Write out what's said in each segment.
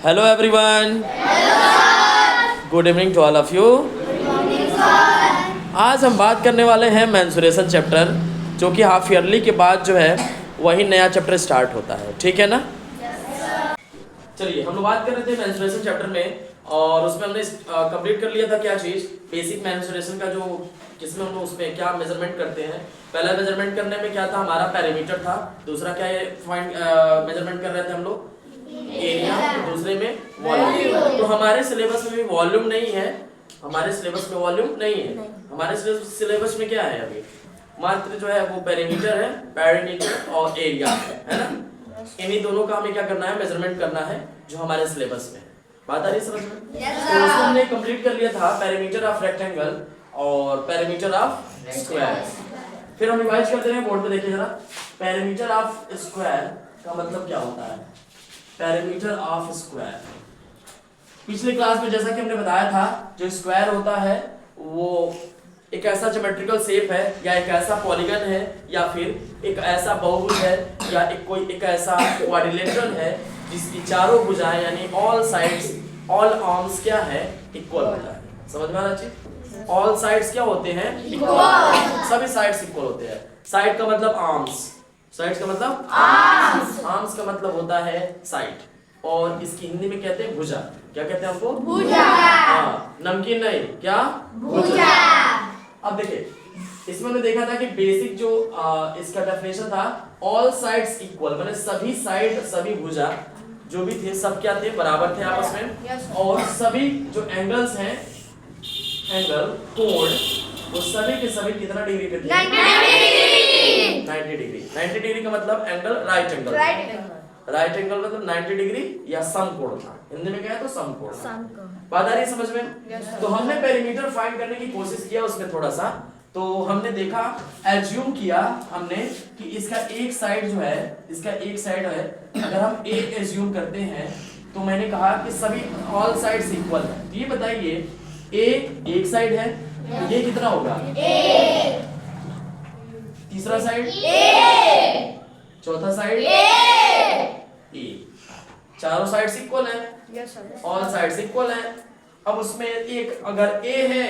Hello everyone. Good evening to all of you. आज हम बात करने वाले हैं मेंसुरेशन चैप्टर, जो कि हाफ ईयरली के बाद जो है वही नया चैप्टर स्टार्ट होता है, ठीक है ना? चलिए हम लोग बात कर रहे थे मेंसुरेशन चैप्टर में, और उसमें हमने कंप्लीट कर लिया था क्या चीज़, बेसिक मेंसुरेशन का, जो जिसमें हम लोग उसमें क्या मेजरमेंट करते हैं। पहला मेजरमेंट करने में क्या था, हमारा पैरामीटर था। दूसरा क्या फाइंड मेजरमेंट कर रहे थे हम लोग, एरिया। दूसरे में वॉल्यूम। तो हमारे सिलेबस में भी वॉल्यूम नहीं है, हमारे सिलेबस में वॉल्यूम नहीं है। हमारे सिलेबस में क्या है अभी, मात्र जो है वो पैरामीटर है, पैरामीटर और एरिया है ना। इन्हीं दोनों का हमें क्या करना है, मेजरमेंट करना है, जो हमारे सिलेबस में। बात आ रही है समझ में? तो उसको हमने कंप्लीट कर लिया था, पैरामीटर ऑफ रेक्टेंगल और पैरामीटर ऑफ स्क्वायर। फिर हम रिवाइज करते हैं, बोर्ड पे देखिए जरा। पैरामीटर ऑफ स्क्वायर का मतलब क्या होता है, पैरामीटर ऑफ स्क्वायर। पिछले क्लास में जैसा कि हमने बताया था, जो स्क्वायर होता है वो एक ऐसा ज्योमेट्रिकल शेप है, या एक ऐसा पॉलीगन है, या फिर एक ऐसा बहुभुज है, या एक ऐसा क्वाड्रिलेटरल है जिसकी चारों भुजाएं यानी ऑल साइड्स, ऑल आर्म्स क्या है, इक्वल होता है। समझ में आ रहा चीज? ऑल साइड्स क्या होते हैं, इक्वल। सभी साइड्स इक्वल होते हैं। साइड का मतलब आर्म्स, साइड्स का मतलब आर्म्स, आर्म्स का मतलब होता है साइड, और इसकी हिंदी में कहते हैं भुजा। क्या कहते हैं हमको, भुजा। हाँ, नमकीन नहीं, क्या, भुजा। अब देखिए, इसमें हमने देखा था कि बेसिक जो इसका डेफिनेशन था, ऑल साइड्स इक्वल, माने सभी साइड, सभी भुजा जो भी थे सब क्या थे, बराबर थे आपस में। और सभी जो एंगल्स हैं, एंगल, कोण, वो सभी के सभी कितना डिग्री पे थे, 90 डिग्री। 90 डिग्री का मतलब angle, right angle. Right angle मतलब 90 डिग्री या समकोण था। हिंदी में क्या है, तो समकोण। बात आ रही है समझ में? तो हमने पेरीमीटर फाइंड करने की कोशिश किया उसमें थोड़ा सा। तो हमने देखा, एज्यूम किया हमने कि इसका एक साइड जो है, इसका एक साइड है, अगर हम एक एज्यूम करते हैं, तो मैंने कहा कि सभी ऑल साइड्स इक्वल है। तो ये बताइए, एक साइड है, तो ये कितना होगा, तीसरा साइड, चौथा साइड, चारों साइड्स इक्वल है, ऑल साइड्स इक्वल है। अब उसमें एक अगर ए है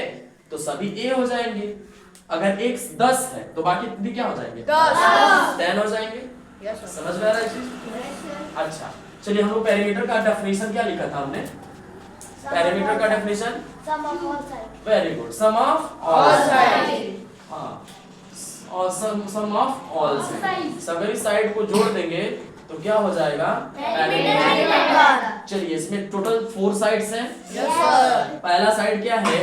तो सभी ए हो जाएंगे, अगर एक 10 है तो बाकी भी क्या हो जाएंगे, 10 हो जाएंगे। समझ में आ रहा है चीज? अच्छा, चलिए हम लोग पैरामीटर का डेफिनेशन क्या लिखा था हमने, पैरामीटर का definition, very good, sum of all side. हाँ, और सम ऑफ ऑल साइड, सभी साइड को जोड़ देंगे तो क्या हो जाएगा, पैरामीटर। चलिए, इसमें टोटल 4 साइड्स हैं। पहला साइड क्या है,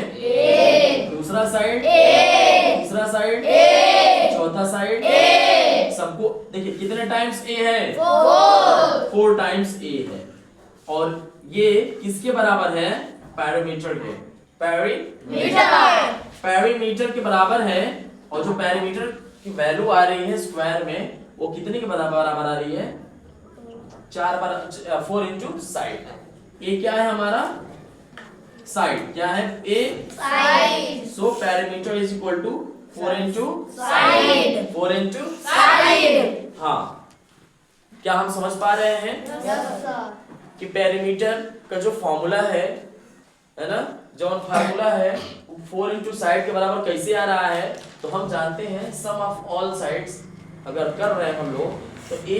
दूसरा साइड, तीसरा साइड, चौथा साइड। सबको देखिए कितने टाइम्स ए है, 4 टाइम्स ए है। और ये किसके बराबर है, पैरामीटर के, पैरामीटर के बराबर है। और जो पैरामीटर की वैल्यू आ रही है स्क्वायर में, वो कितने के बराबर आ रही है, 4 इंटू साइड। ए क्या है हमारा, साइड क्या है, a side. So parameter is equal to 4 into side, 4 into side. हाँ, क्या हम समझ पा रहे हैं कि पैरामीटर का जो फॉर्मूला है ना, जो फार्मूला है 4 इंटू साइड के बराबर कैसे आ रहा है। तो हम जानते हैं सम ऑफ ऑल साइड्स अगर कर रहे हैं हम लोग, तो ए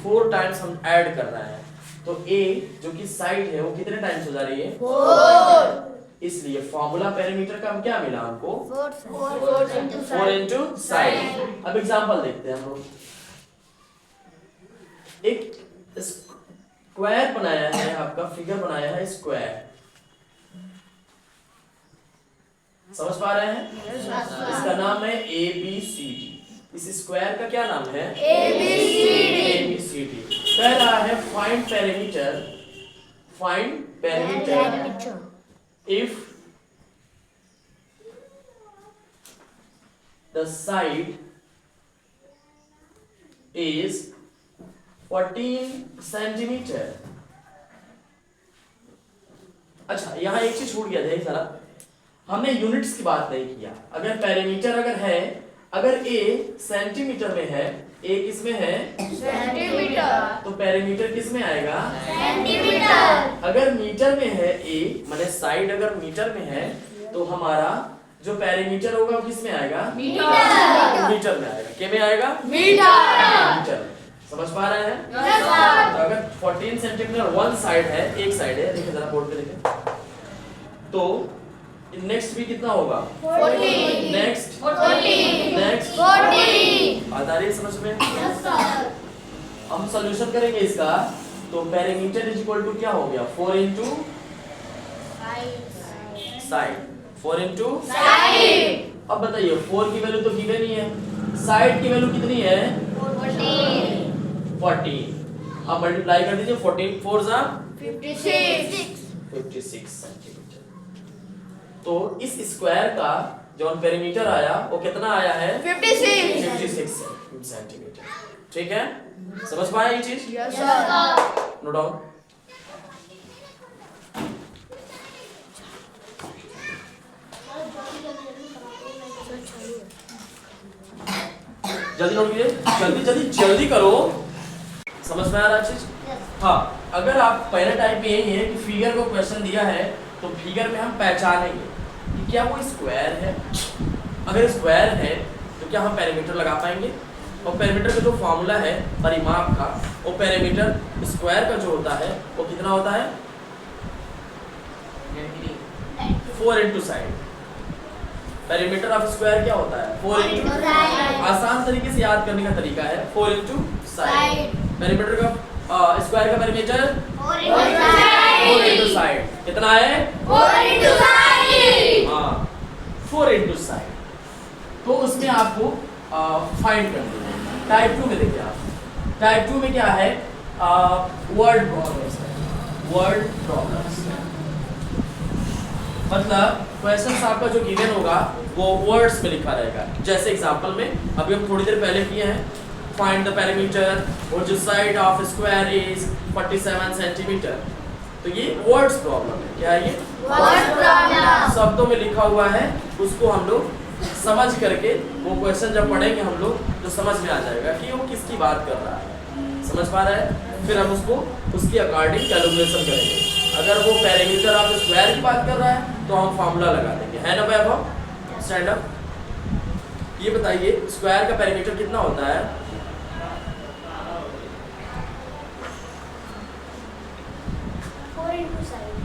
4 टाइम्स हम ऐड कर रहे हैं, तो ए जो कि साइड है वो कितने टाइम्स हो जा रही है, 4। इसलिए फॉर्मूला पैरामीटर का हम क्या मिला हमको, 4 इंटू साइड। अब एग्जांपल देखते हैं हम लोग। एक स्क्वायर बनाया है, आपका फिगर बनाया है स्क्वायर, समझ पा रहे हैं? इसका नाम है ABCD। इस स्क्वायर का क्या नाम है, ABCD। कह रहा है find parameter, find parameter if the side is 14 centimetre. अच्छा, यहां एक चीज छूट गया था सारा, हमने यूनिट्स की बात नहीं किया। अगर पैरामीटर अगर है, अगर ए सेंटीमीटर में है, ए किस में है, सेंटीमीटर, तो पैरामीटर किस में आएगा, सेंटीमीटर। अगर मीटर में है ए, माने साइड अगर मीटर में है तो हमारा जो पेरीमीटर होगा वो किस में आएगा? मीटर में आएगा। क्या में आएगा? मीटर में। समझ पा रहे हैं? तो अगर 14 सेंटीमीटर वन साइड है, एक साइड है, देखिए जरा बोर्ड पे देखिए, तो नेक्स्ट भी कितना होगा? 14। नेक्स्ट 14। नेक्स्ट 14। बात आ रही है समझ में? Yes sir. हम सॉल्यूशन करेंगे इसका, तो पेरीमीटर इज इक्वल टू क्या हो गया? 4 इंटू साइड। 4 into side. अब बताइए 4 की वैल्यू तो गिवन ही है, साइड की वैल्यू कितनी है? 14। अब मल्टीप्लाई कर दीजिए, 14 4 जा 56 सेंटीमीटर। तो इस स्क्वायर का जो पेरीमीटर आया वो कितना आया है? 56 सेंटीमीटर। ठीक है, समझ पाया ये चीज? Yes sir. No doubt. जल्दी नोट कीजिए, जल्दी जल्दी जल्दी करो। समझ में आ रहा चीज? हाँ, अगर आप पहले टाइप में यही है कि फिगर को क्वेश्चन दिया है तो फिगर में हम पहचानेंगे कि क्या वो स्क्वायर है। अगर स्क्वायर है तो क्या हम पेरीमीटर लगा पाएंगे? और पेरीमीटर का जो फॉर्मूला है परिमाप का, वो पेरीमीटर स्क्वायर का जो होता है वो कितना होता है? 4 into side. Perimeter of square क्या होता है? 4 इंटू साइड। आसान तरीके से याद करने का तरीका है 4 इंटू साइड। पेरीमीटर का स्क्वायर का पेरीमीटर 4 इंटू साइड। कितना है? 4 इंटू साइड। हाँ, 4 इंटू साइड। तो उसमें आपको फाइंड करना है। टाइप 2 में देखिए आप, टाइप 2 में क्या है? वर्ड प्रॉब्लम्स है। वर्ड प्रॉब्लम्स मतलब क्वेश्चन आपका जो गिवन होगा वो वर्ड्स में लिखा रहेगा। जैसे एग्जांपल में अभी हम थोड़ी देर पहले किए हैं, फाइंड द पेरीमीटर और जो side of square is 47 centimetre. तो ये वर्ड्स प्रॉब्लम है। क्या है ये? Word problem. शब्दों में लिखा हुआ है, उसको हम लोग समझ करके वो क्वेश्चन जब पढ़ेंगे हम लोग तो समझ में आ जाएगा कि वो किसकी बात कर रहा है। समझ पा रहा है? फिर हम उसको उसके अकॉर्डिंग कैलकुलेशन करेंगे। अगर वो पेरीमीटर ऑफ स्क्वायर की बात कर रहा है तो हम फार्मूला लगा देंगे। है ना वैभव? Stand up. ये बताइए स्क्वायर का पेरीमीटर कितना होता है?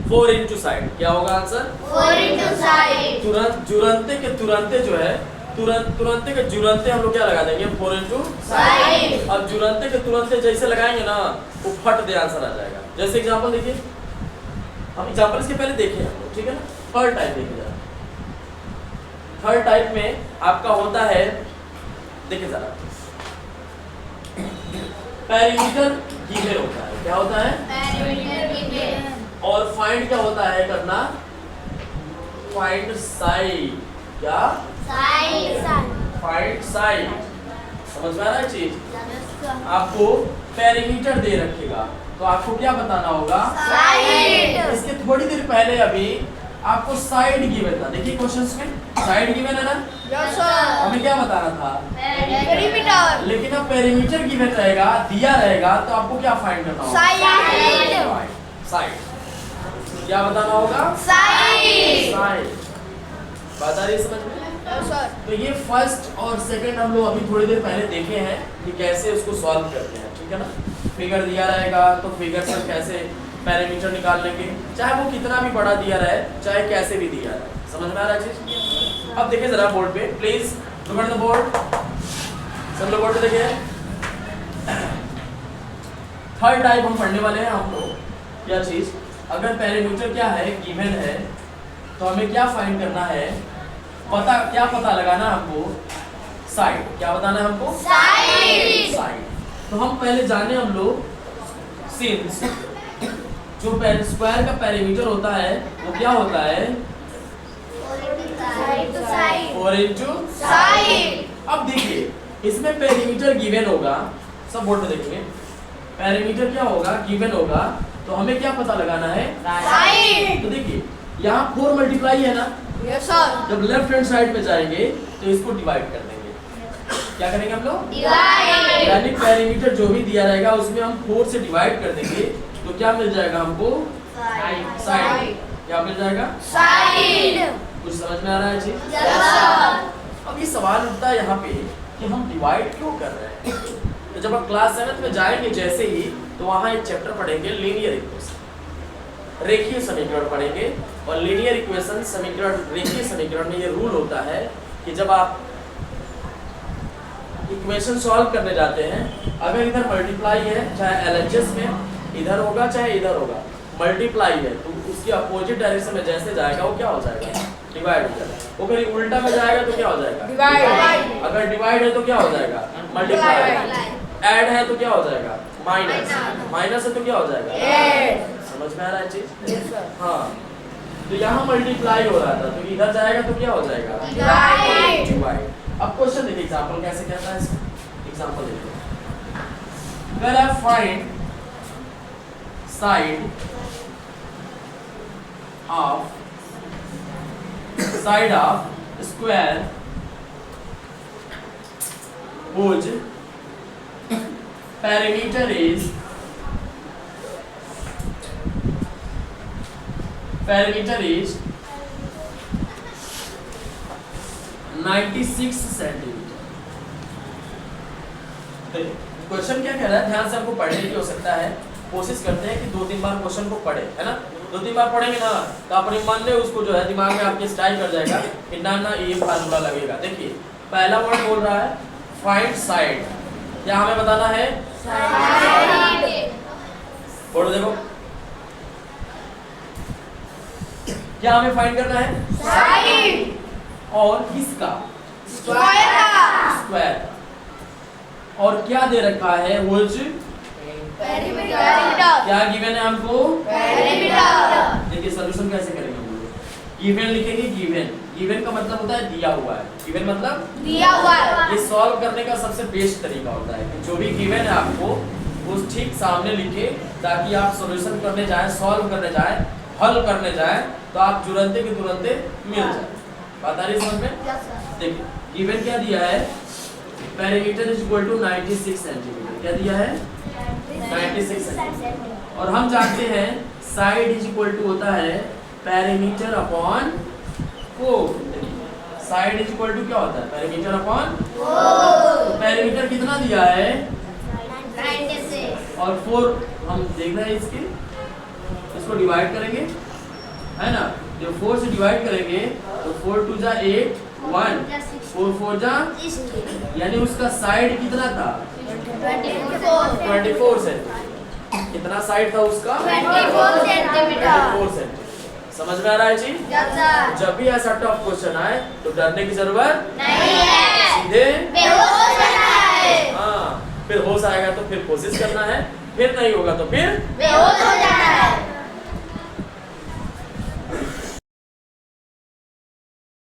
4 इंटू साइड। क्या होगा आंसर? 4 into side. तुरंते के तुरंते जो है, तुरंते के जुरंते हम लोग क्या लगा देंगे? 4 इंटू साइड। अब जुरंते के तुरंते जैसे लगाएंगे ना वो फट दे आंसर आ जाएगा। जैसे एग्जांपल देखिए, हम एग्जांपल इसके पहले देखे हम लोग, ठीक है ना? थर्ड टाइप देखिए जरा। थर्ड टाइप में आपका होता है, देखिए जरा, पेरीमीटर गिवन होता है। क्या होता है? Perimeter given. और फाइंड क्या होता है करना? Find side. क्या? साइड। Find side. समझ में आ रहा है चीज? आपको पेरीमीटर दे रखेगा तो आपको क्या बताना होगा? साइड। इसके थोड़ी देर पहले अभी आपको साइड गिवन था। देखिए क्वेश्चंस में साइड गिवन है ना? Yes sir. हमें क्या बताना था? पेरीमीटर। लेकिन अब पेरीमीटर गिवन रहेगा, दिया रहेगा, तो आपको क्या फाइंड करना होगा? साइड। साइड। क्या बताना होगा? साइड। साइड। बात आ रही है समझ में? Yes sir. तो ये फर्स्ट और सेकंड हम लोग अभी थोड़ी देर पहले देखे हैं कि कैसे उसको सॉल्व करते हैं। ठीक है ना? फिगर दिया रहेगा तो फिगर से कैसे पेरीमीटर निकाल लेंगे, चाहे वो कितना भी बड़ा दिया रहे, चाहे कैसे भी दिया रहे। समझ में आ रहा है चीज? अब देखिए जरा बोर्ड पे, please look at the board. सब लोग बोर्ड पे देखिए। थर्ड टाइप हम पढ़ने वाले हैं हम लोग। क्या चीज? अगर पेरीमीटर क्या है? गिवन है, तो हमें क्या फाइंड करना है? क्या पता लगाना हमको? साइड। क्या बताना है हमको? साइड। साइड। तो हम पहले जाने हम लोग सिंस जो स्क्वायर का पेरीमीटर होता है वो क्या होता है? 4 इंटू साइड। अब देखिए इसमें पेरीमीटर गिवन होगा, सब बोर्ड पे देखिए। पेरीमीटर क्या होगा? गिवन होगा, तो हमें क्या पता लगाना है? साइड। तो देखिए यहाँ 4 मल्टीप्लाई है ना? Yes sir. जब लेफ्ट हैंड साइड पे जाएंगे तो इसको डिवाइड कर देंगे। क्या करेंगे हम लोग? डिवाइड। यानी पेरीमीटर जो भी दिया रहेगा उसमें हम 4 से डिवाइड कर देंगे तो क्या मिल जाएगा हमको? साइड। क्या मिल जाएगा? कुछ समझ में आ रहा है जी? अब ये सवाल उठता है यहाँ पे कि हम डिवाइड क्यों कर रहे हैं। तो जब आप क्लास 7 में जाएंगे जैसे ही, तो वहाँ एक चैप्टर पढ़ेंगे लीनियर इक्वेशन, रेखीय समीकरण पढ़ेंगे। और लीनियर इक्वेशन समीकरण, रेखीय समीकरण में ये रूल होता है कि जब आप इक्वेशन सॉल्व करने जाते हैं, अगर इधर मल्टीप्लाई है, चाहे एलएचएस में इधर होगा चाहे इधर होगा, मल्टीप्लाई है तो उसकी अपोजिट डायरेक्शन में जैसे जाएगा वो क्या हो जाएगा? डिवाइड हो जाएगा। वो कहीं उल्टा में जाएगा तो क्या हो जाएगा? डिवाइड। अगर डिवाइड है तो क्या हो जाएगा? मल्टीप्लाई। ऐड है तो क्या हो जाएगा? माइनस। माइनस है तो क्या हो जाएगा? ऐड। समझ में आ रहा है चीज? हाँ, तो यहाँ मल्टीप्लाई हो रहा था तो इधर जाएगा तो क्या हो जाएगा? डिवाइड। अब क्वेश्चन देखिए, एग्जांपल कैसे कहता है इसको। एग्जांपल देखिए, अगर आप find side of square whose perimeter is 96 centimetre. Question क्या कह रहा है, ध्यान से हमको पढ़ने की आवश्यकता है। कोशिश करते हैं कि 2-3 बार क्वेश्चन को पढ़े, है ना। 2-3 बार पढ़ेंगे ना तो अपने मन में उसको जो है दिमाग में आपके स्ट्राइक कर जाएगा कि ना ना ये फार्मूला लगेगा। देखिए पहला वर्ड बोल रहा है फाइंड साइड, क्या हमें बताना है? साइड। बोलो देखो, क्या हमें फाइंड करना है? साइड। और किसका? स्क्वायर। और क्या दे रखा है? व्हिच क्या गिवन है हमको? देखिए सॉल्यूशन कैसे करेंगे हम लोग? गिवन लिखेंगे। गिवन का मतलब होता है दिया हुआ है। गिवन मतलब दिया हुआ है। ये सॉल्व करने का सबसे बेस्ट तरीका होता है कि जो भी गिवन है आपको वो ठीक सामने लिखे, ताकि आप सॉल्यूशन करने जाए, सॉल्व करने जाए, हल करने जाए तो आप तुरंत के तुरंत मिल जाए। बात आ रही समझ में? देखिए गिवन क्या दिया है? Perimeter is equal to 96 centimetre. क्या दिया है? 96 सेंटीमीटर। और हम जानते हैं साइड इज इक्वल टू होता है perimeter upon 4। Side is equal to क्या होता है? Perimeter upon 4। पेरीमीटर कितना दिया है? 96। और 4 हम देख रहे हैं इसको डिवाइड करेंगे, है ना। जब 4 से डिवाइड करेंगे तो 4 2 जा 8, 1 4 4 जा, यानी उसका साइड कितना था? 24 सेंटीमीटर। कितना साइड था उसका? 24 सेंटीमीटर। समझ में आ रहा है जी? जब भी ऐसा टफ क्वेश्चन आए तो डरने की जरूरत नहीं है, सीधे बेहोश हो जाना है। हाँ, फिर होश आएगा तो फिर कोशिश करना है, फिर नहीं होगा तो फिर बेहोश हो जाना है।